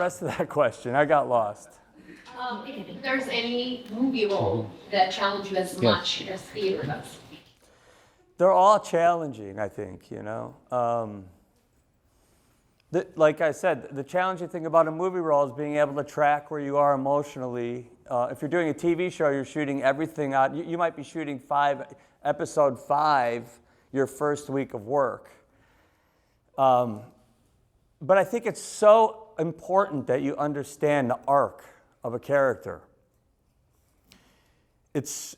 rest of that question? I got lost. If there's any movie role that challenged you as much as theater does. They're all challenging, I think, you know. Like I said, the challenging thing about a movie role is being able to track where you are emotionally. If you're doing a TV show, you're shooting everything out. You might be shooting episode 5 your first week of work. But I think it's so important that you understand the arc of a character. It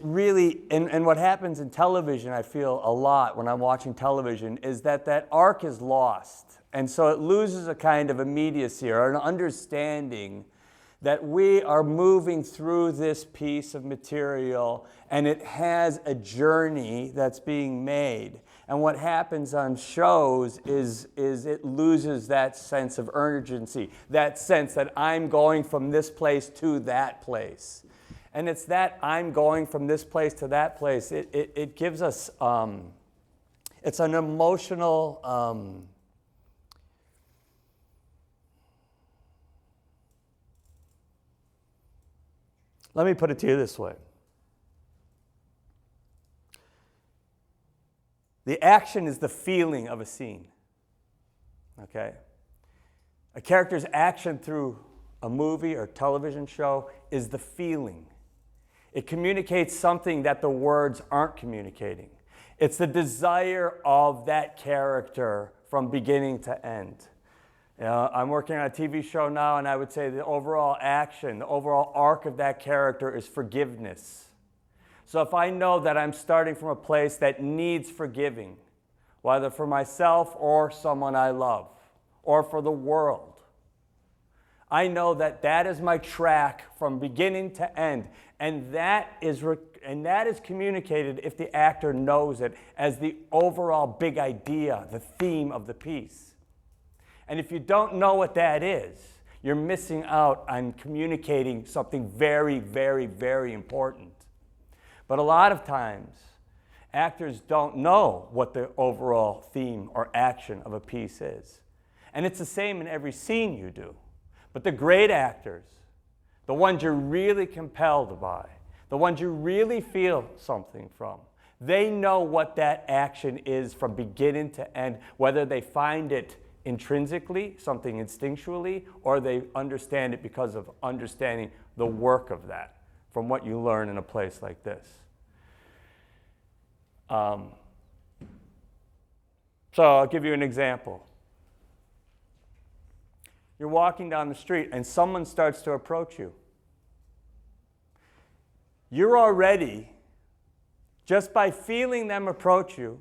really, and what happens in television, I feel a lot when I'm watching television, is that arc is lost. And so it loses a kind of immediacy or an understanding that we are moving through this piece of material and it has a journey that's being made. And what happens on shows is it loses that sense of urgency, that sense that I'm going from this place to that place. And it's that I'm going from this place to that place. It gives us, it's an emotional, let me put it to you this way. The action is the feeling of a scene, okay? A character's action through a movie or television show is the feeling. It communicates something that the words aren't communicating. It's the desire of that character from beginning to end. I'm working on a TV show now, and I would say the overall action, the overall arc of that character is forgiveness. So if I know that I'm starting from a place that needs forgiving, whether for myself or someone I love, or for the world, I know that that is my track from beginning to end, and that is communicated if the actor knows it as the overall big idea, the theme of the piece. And if you don't know what that is, you're missing out on communicating something very, very, very important. But a lot of times, actors don't know what the overall theme or action of a piece is. And it's the same in every scene you do. But the great actors, the ones you're really compelled by, the ones you really feel something from, they know what that action is from beginning to end, whether they find it intrinsically, something instinctually, or they understand it because of understanding the work of that from what you learn in a place like this. So I'll give you an example. You're walking down the street and someone starts to approach you. You're already, just by feeling them approach you,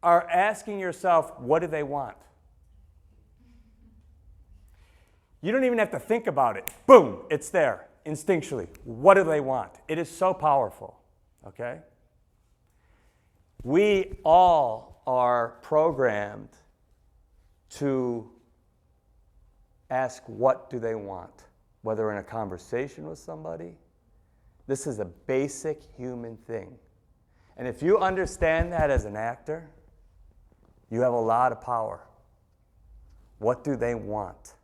are asking yourself, what do they want? You don't even have to think about it. Boom, it's there, instinctually. What do they want? It is so powerful, okay? We all are programmed to ask what do they want, whether in a conversation with somebody. This is a basic human thing. And if you understand that as an actor, you have a lot of power. What do they want?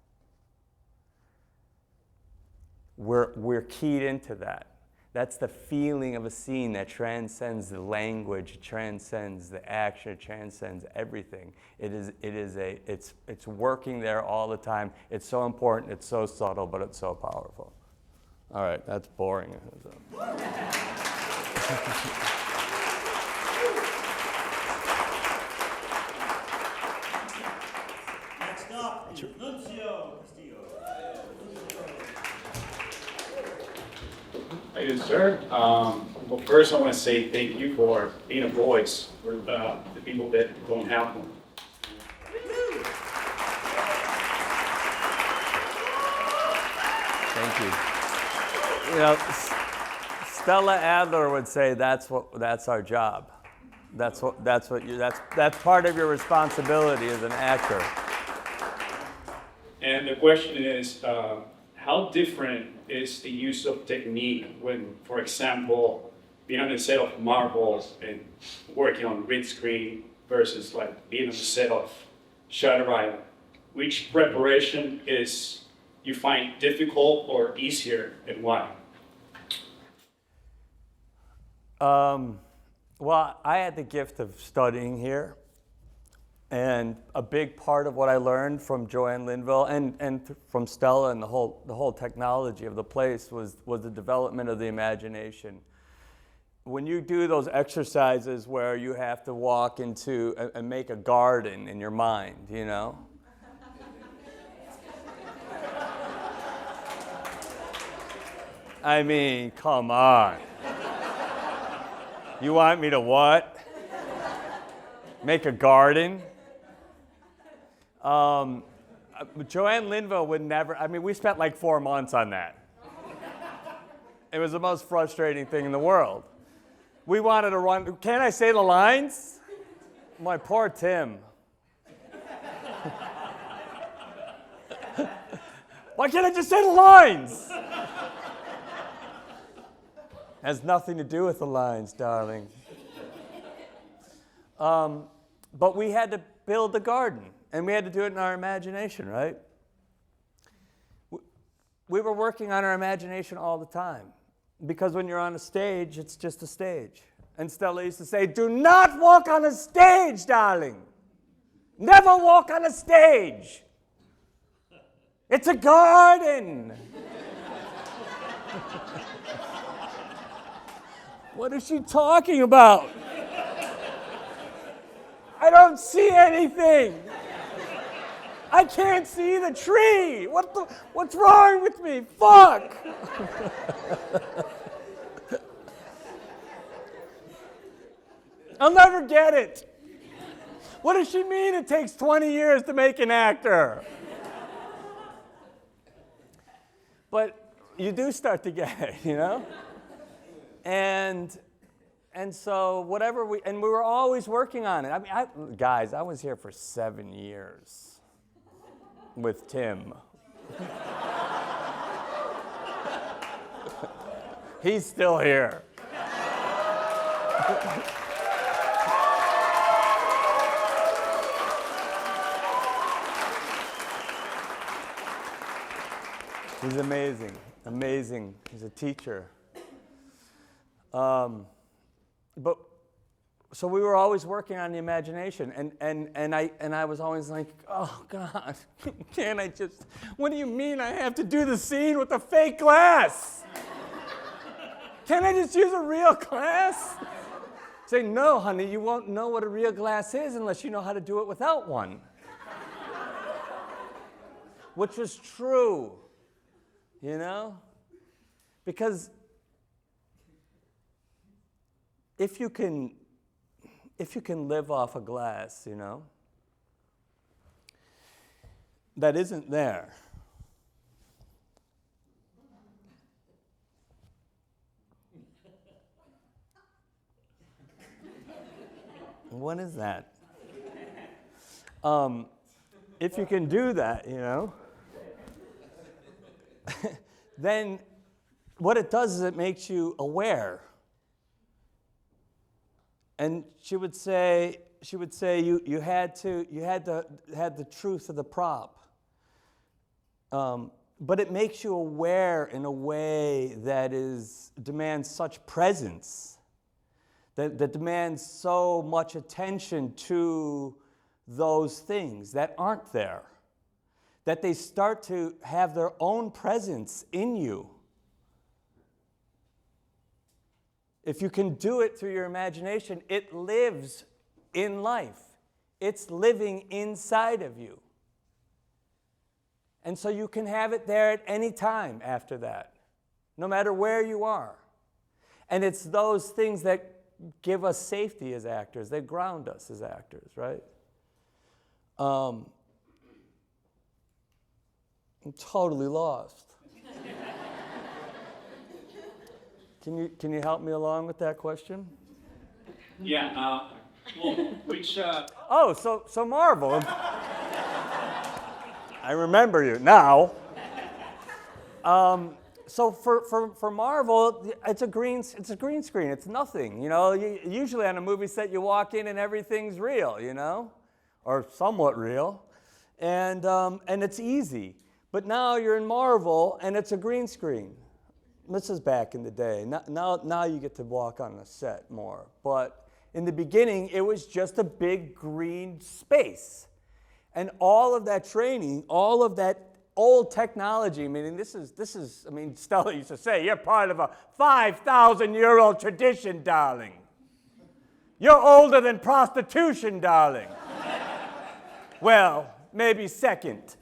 We're keyed into that. That's the feeling of a scene that transcends the language, transcends the action, transcends everything. It's working there all the time. It's so important, it's so subtle, but it's so powerful. All right, that's boring. Next up is Nuncio Castillo. How you doing, sir? Well, first I want to say thank you for being a voice for the people that don't have one. Thank you. You know, Stella Adler would say that's our job. That's part of your responsibility as an actor. And the question is, how different is the use of technique when, for example, being on the set of Marvel and working on green screen versus like being on the set of Shutter Island which preparation is you find difficult or easier, and why? Well, I had the gift of studying here, and a big part of what I learned from Joanne Linville and from Stella and the whole technology of the place was the development of the imagination. When you do those exercises where you have to walk into and make a garden in your mind, you know? I mean, come on. You want me to what? Make a garden? Joanne Linville would never, I mean, we spent like 4 months on that. It was the most frustrating thing in the world. We wanted to run, can I say the lines? My poor Tim. Why can't I just say the lines? Has nothing to do with the lines, darling. But we had to build the garden, and we had to do it in our imagination, right? We were working on our imagination all the time, because when you're on a stage, it's just a stage. And Stella used to say, do not walk on a stage, darling. Never walk on a stage. It's a garden. What is she talking about? I don't see anything. I can't see the tree. What's wrong with me? Fuck. I'll never get it. What does she mean it takes 20 years to make an actor? But you do start to get it, you know? And so whatever we were always working on it. I mean, guys, I was here for 7 years with Tim. He's still here. He's amazing, amazing. He's a teacher. But so we were always working on the imagination, and I was always like, oh God, can't I just? What do you mean I have to do the scene with a fake glass? Can't I just use a real glass? Say, no, honey, you won't know what a real glass is unless you know how to do it without one. Which was true, you know, because if you can live off a glass, you know, that isn't there. What is that? If you can do that, you know, then what it does is it makes you aware. And she would say you had the truth of the prop, but it makes you aware in a way that demands such presence, that demands so much attention to those things that aren't there, that they start to have their own presence in you. If you can do it through your imagination, it lives in life. It's living inside of you. And so you can have it there at any time after that, no matter where you are. And it's those things that give us safety as actors. They ground us as actors, right? I'm totally lost. Can you help me along with that question? Yeah. Well, which? Oh, so Marvel. I remember you now. So for Marvel, it's a green screen. It's nothing, you know. Usually on a movie set, you walk in and everything's real, you know, or somewhat real, and it's easy. But now you're in Marvel, and it's a green screen. This is back in the day. Now you get to walk on the set more. But in the beginning, it was just a big green space. And all of that training, all of that old technology, meaning this is, I mean, Stella used to say, you're part of a 5,000-year-old tradition, darling. You're older than prostitution, darling. Well, maybe second.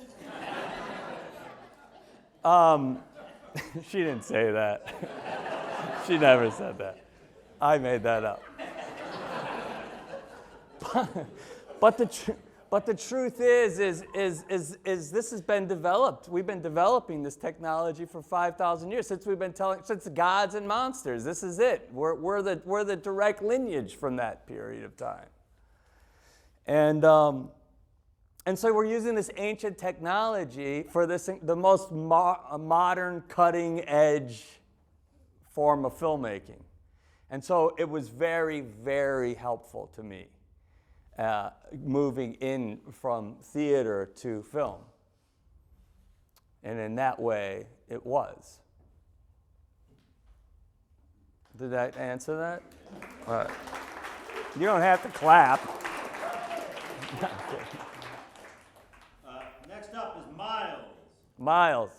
She didn't say that. She never said that. I made that up. But the truth is this has been developed. We've been developing this technology for 5,000 years since Gods and Monsters. This is it. We're the direct lineage from that period of time. And so we're using this ancient technology for the most modern, cutting-edge form of filmmaking. And so it was very, very helpful to me moving in from theater to film. And in that way, it was. Did that answer that? All right. You don't have to clap. Next up is Miles. Miles.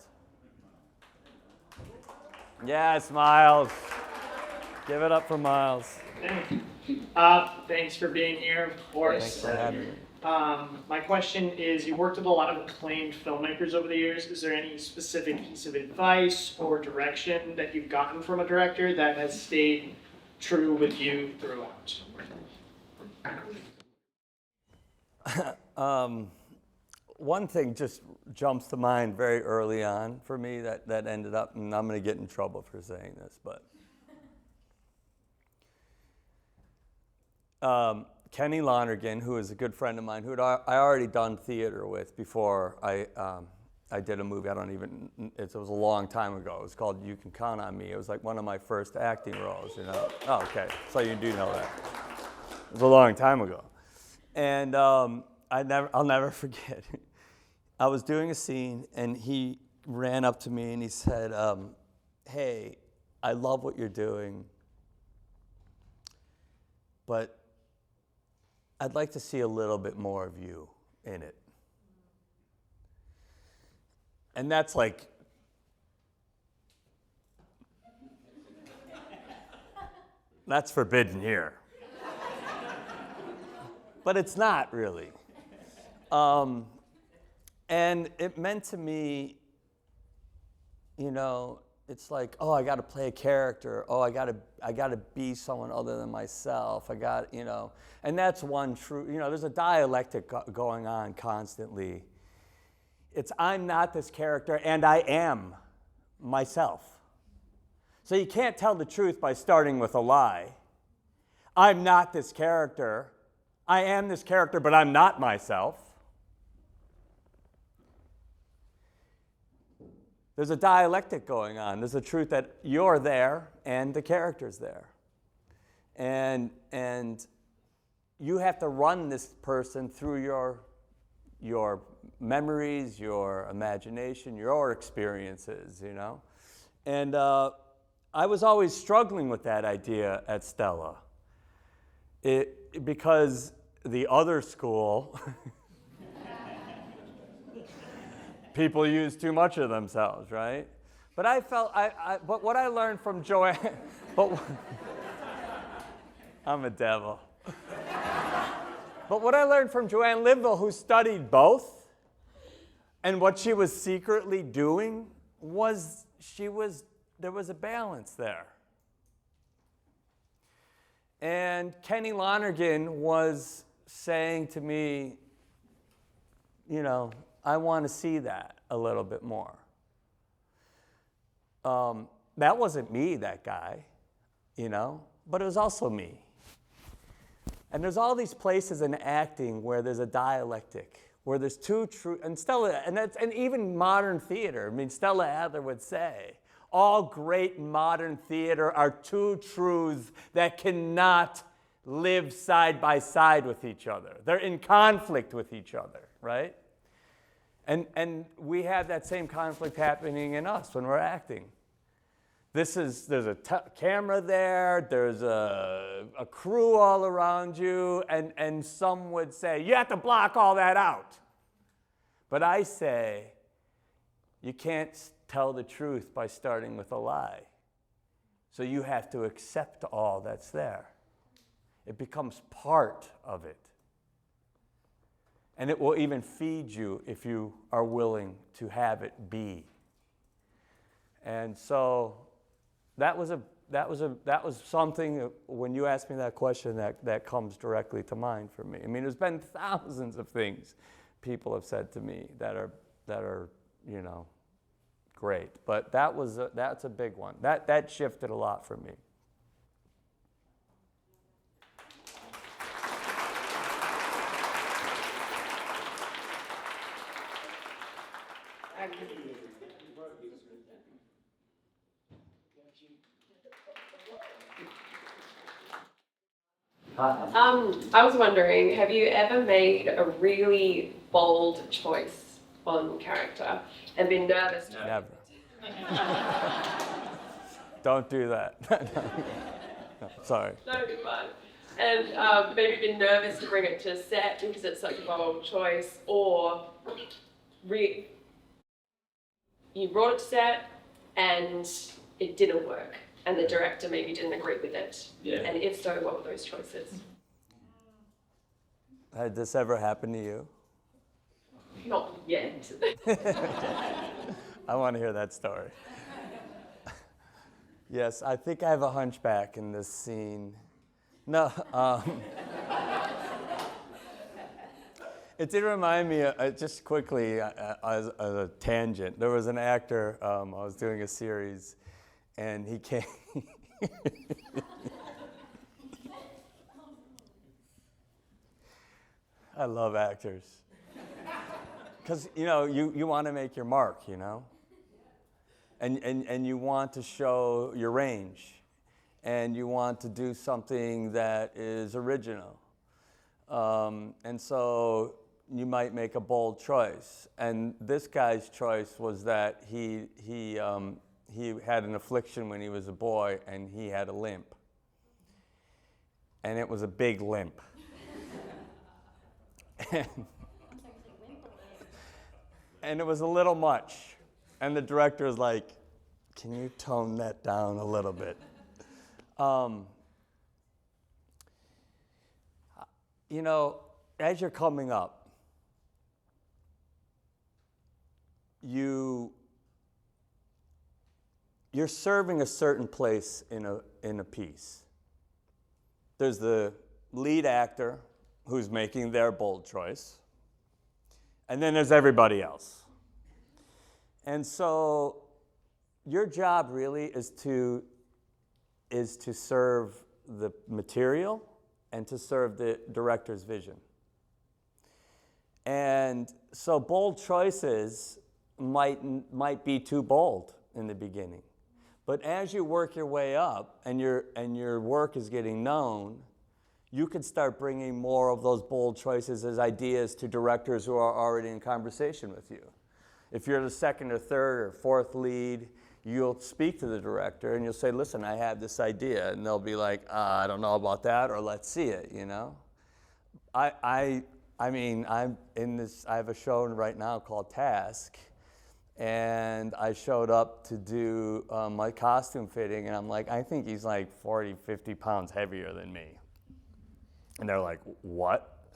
Yes, Miles. Give it up for Miles. Thanks for being here, of course. Thanks for having me. My question is, you worked with a lot of acclaimed filmmakers over the years. Is there any specific piece of advice or direction that you've gotten from a director that has stayed true with you throughout? One thing just jumps to mind very early on for me that ended up, and I'm going to get in trouble for saying this, but Kenny Lonergan, who is a good friend of mine, who I already done theater with before I did a movie. It was a long time ago. It was called You Can Count on Me. It was like one of my first acting roles, you know. Oh, okay, so you do know that. It was a long time ago. And I'll never forget. I was doing a scene, and he ran up to me and he said, hey, I love what you're doing, but I'd like to see a little bit more of you in it. And that's like, that's forbidden here. But it's not really. And it meant to me, you know, it's like, oh, I got to play a character. Oh, I got to be someone other than myself. You know, and that's one true. You know, there's a dialectic going on constantly. It's I'm not this character, and I am myself. So you can't tell the truth by starting with a lie. I'm not this character. I am this character, but I'm not myself. There's a dialectic going on. There's a truth that you're there and the character's there. And you have to run this person through your memories, your imagination, your experiences, you know? And I was always struggling with that idea at Stella. Because the other school, people use too much of themselves, right? But I felt, but what I learned from Joanne, I'm a devil. But what I learned from Joanne Linville, who studied both, and what she was secretly doing was, there was a balance there. And Kenny Lonergan was saying to me, you know, I want to see that a little bit more. That wasn't me, that guy, you know, but it was also me. And there's all these places in acting where there's a dialectic, where there's two true, and Stella, and even modern theater. I mean, Stella Adler would say, all great modern theater are two truths that cannot live side by side with each other. They're in conflict with each other, right? And we have that same conflict happening in us when we're acting. There's a camera there, there's a crew all around you, and some would say, you have to block all that out. But I say, you can't tell the truth by starting with a lie. So you have to accept all that's there. It becomes part of it. And it will even feed you if you are willing to have it be. And so that was something, when you asked me that question, that comes directly to mind for me. I mean, there's been thousands of things people have said to me that are great. But that's a big one. That shifted a lot for me. I was wondering, have you ever made a really bold choice on character and been nervous? Never. Don't do that. No, sorry. No, it'd be fine. And maybe been nervous to bring it to set because it's such a bold choice, or you brought it to set and it didn't work, and the director maybe didn't agree with it. Yeah. And if so, what were those choices? Had this ever happen to you? Not yet. I want to hear that story. Yes, I think I have a hunchback in this scene. No, it did remind me, just quickly, as a tangent, there was an actor, I was doing a series, and he came. I love actors. Because, you want to make your mark, And you want to show your range. And you want to do something that is original. And so you might make a bold choice. And this guy's choice was that he had an affliction when he was a boy, and he had a limp. And it was a big limp. And it was a little much. And the director was like, can you tone that down a little bit? As you're coming up, you're serving a certain place in a piece. There's the lead actor who's making their bold choice, and then there's everybody else. And so your job really is to serve the material and to serve the director's vision. And so bold choices might be too bold in the beginning. But as you work your way up and your work is getting known, you could start bringing more of those bold choices as ideas to directors who are already in conversation with you. If you're the second or third or fourth lead, you'll speak to the director and you'll say, listen, I have this idea. And they'll be like, I don't know about that, or let's see it, I have a show right now called Task, and I showed up to do my costume fitting, and I'm like, I think he's like 40, 50 pounds heavier than me. And they're like, what?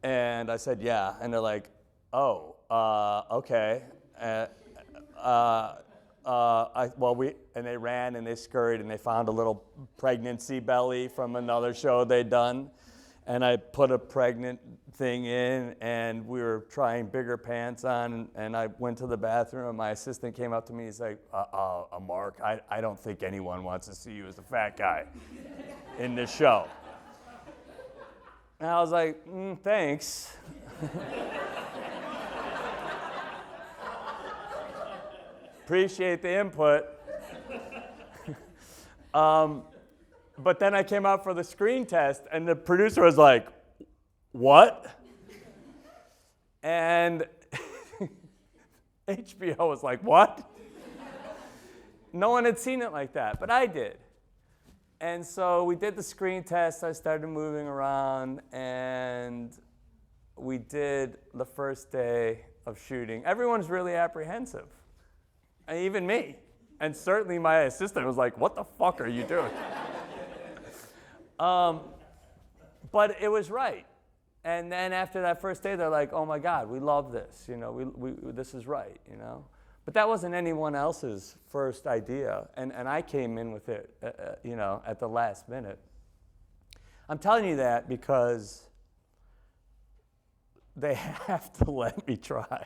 And I said, yeah. And they're like, oh, okay. And they ran and they scurried and they found a little pregnancy belly from another show they'd done. And I put a pregnant thing in, and we were trying bigger pants on, and I went to the bathroom, and my assistant came up to me, he's like, Mark, I don't think anyone wants to see you as a fat guy in this show. And I was like, thanks. Appreciate the input. But then I came out for the screen test, and the producer was like, what? And HBO was like, what? No one had seen it like that, but I did. And so we did the screen test. I started moving around, and we did the first day of shooting. Everyone's really apprehensive, and even me. And certainly my assistant was like, what the fuck are you doing? But it was right. And then after that first day, they're like, oh my God, we love this. You know, this is right, you know? But that wasn't anyone else's first idea. And I came in with it, you know, at the last minute. I'm telling you that because they have to let me try.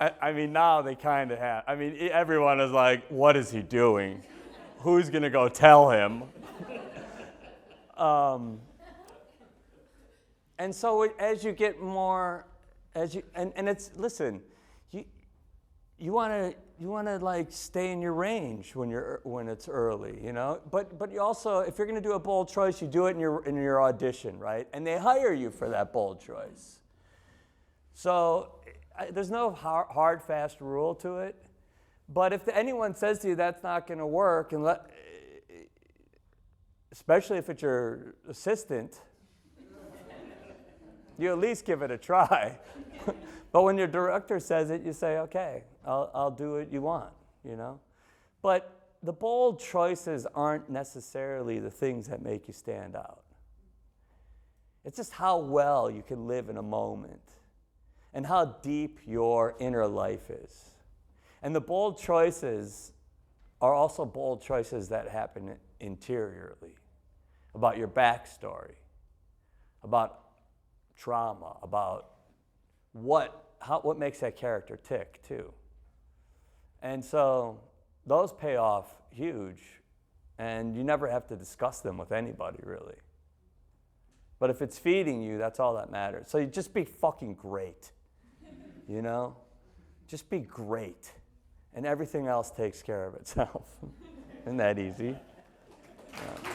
I mean, now they kind of have. I mean, everyone is like, what is he doing? Who's going to go tell him? And so as you get more, and it's, listen, you want to like stay in your range when it's early, you know. But you also, if you're going to do a bold choice, you do it in your audition, right? And they hire you for that bold choice. So there's no hard, fast rule to it. But if anyone says to you that's not going to work, and especially if it's your assistant, you at least give it a try. But when your director says it, you say, okay, I'll do what you want, you know? But the bold choices aren't necessarily the things that make you stand out. It's just how well you can live in a moment and how deep your inner life is. And the bold choices are also bold choices that happen interiorly, about your backstory, about trauma, about what makes that character tick, too. And so those pay off huge, and you never have to discuss them with anybody, really. But if it's feeding you, that's all that matters. So you just be fucking great, you know? Just be great, and everything else takes care of itself. Isn't that easy? Yeah.